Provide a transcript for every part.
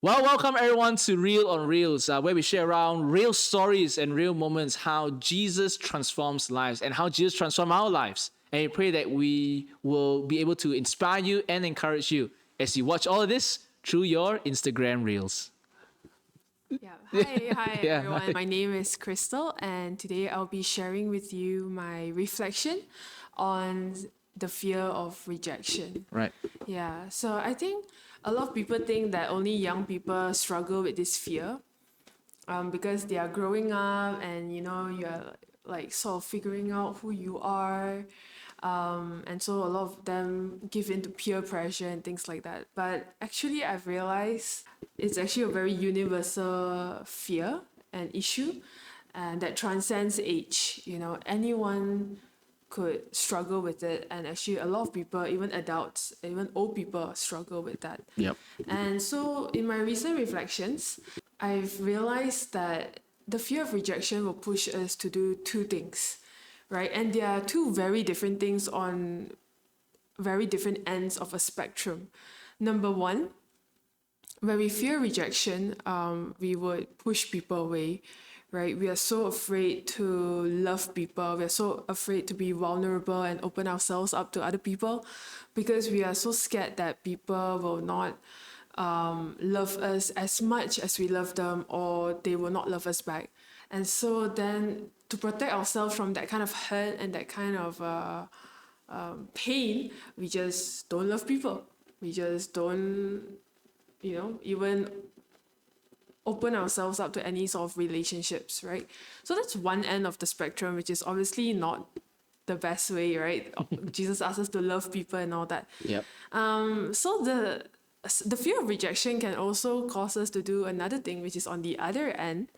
Well, welcome everyone to Real on Reels, where we share around real stories and real moments how Jesus transforms lives and how Jesus transforms our lives. And we pray that we will be able to inspire you and encourage you as you watch all of this through your Instagram Reels. Yeah. Hi Yeah. everyone. My name is Crystal, and today I'll be sharing with you my reflection on the fear of rejection. Right. Yeah. So I think a lot of people think that only young people struggle with this fear, because they are growing up and you're like sort of figuring out who you are, and so a lot of them give in to peer pressure and things like that. But actually, I've realized it's actually a very universal fear and issue, and that transcends age. Anyone could struggle with it, and actually a lot of people, even adults, even old people, struggle with that. Yep. And so in my recent reflections, I've realized that the fear of rejection will push us to do two things, right? And there are two very different things on very different ends of a spectrum. Number one, when we fear rejection, we would push people away, right? We are so afraid to love people. We are so afraid to be vulnerable and open ourselves up to other people because we are so scared that people will not love us as much as we love them, or they will not love us back. And so then to protect ourselves from that kind of hurt and that kind of pain, we just don't love people. We just don't, even open ourselves up to any sort of relationships, right? So that's one end of the spectrum, which is obviously not the best way, right? Jesus asks us to love people and all that. Yep. So the fear of rejection can also cause us to do another thing, which is on the other end,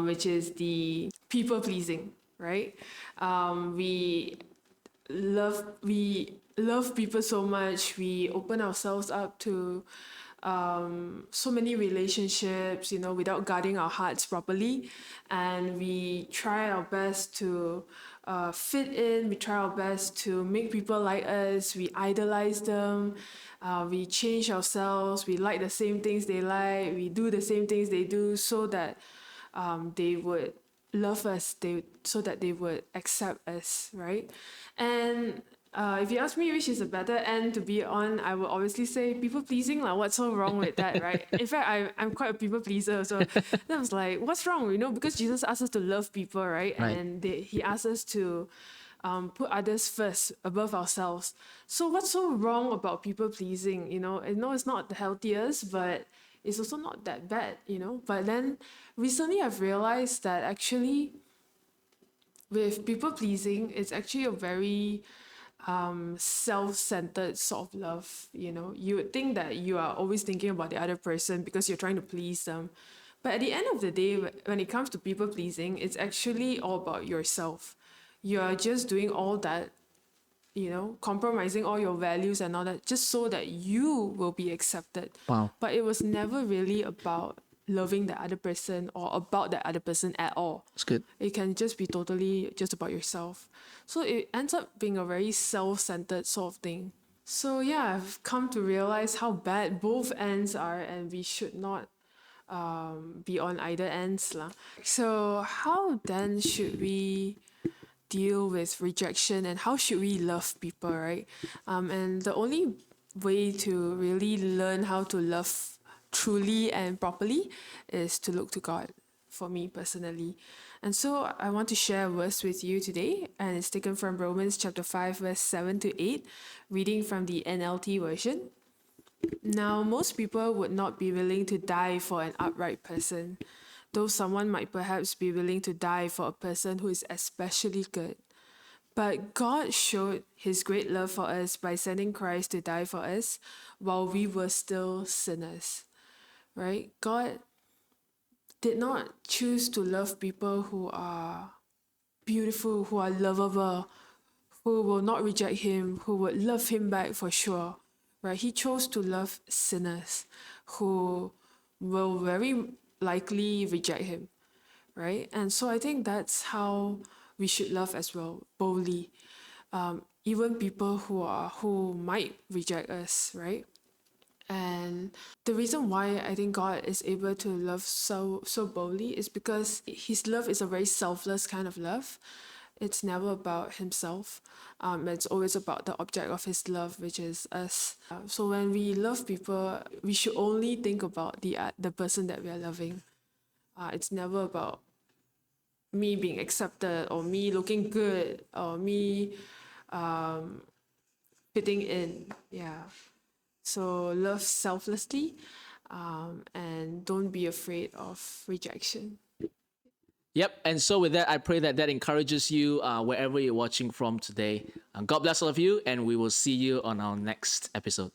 which is the people pleasing, right? We love people so much. We open ourselves up to so many relationships, without guarding our hearts properly. And we try our best to fit in, we try our best to make people like us, we idolize them, we change ourselves, we like the same things they like, we do the same things they do so that they would love us, so that they would accept us, right? And if you ask me which is a better end to be on, I would obviously say people pleasing. Like, what's so wrong with that, right? In fact, I'm quite a people pleaser. So then I was like, what's wrong? Because Jesus asked us to love people, right? Right. And he asked us to put others first above ourselves. So what's so wrong about people pleasing? I know it's not the healthiest, but it's also not that bad. But then recently I've realized that actually with people pleasing, it's actually a very self-centered sort of love. You would think that you are always thinking about the other person because you're trying to please them, but at the end of the day, when it comes to people pleasing, it's actually all about yourself. You're just doing all that, compromising all your values and all that just so that you will be accepted. Wow. But it was never really about loving the other person or about the other person at all. That's good. It can just be totally just about yourself. So it ends up being a very self-centered sort of thing. So yeah, I've come to realize how bad both ends are, and we should not be on either ends lah. So how then should we deal with rejection, and how should we love people, right? And the only way to really learn how to love truly and properly is to look to God, for me personally. And so I want to share a verse with you today, and it's taken from Romans chapter 5, verse 7 to 8, reading from the NLT version. Now, most people would not be willing to die for an upright person, though someone might perhaps be willing to die for a person who is especially good. But God showed his great love for us by sending Christ to die for us while we were still sinners, right? God did not choose to love people who are beautiful, who are lovable, who will not reject him, who would love him back for sure, right? He chose to love sinners who will very likely reject him, right? And so I think that's how we should love as well, boldly, even people who might reject us, right? And the reason why I think God is able to love so boldly is because his love is a very selfless kind of love. It's never about himself. It's always about the object of his love, which is us. So when we love people, we should only think about the person that we are loving. It's never about me being accepted or me looking good or me fitting in. Yeah. So love selflessly, and don't be afraid of rejection. Yep. And so with that, I pray that that encourages you wherever you're watching from today. God bless all of you, and we will see you on our next episode.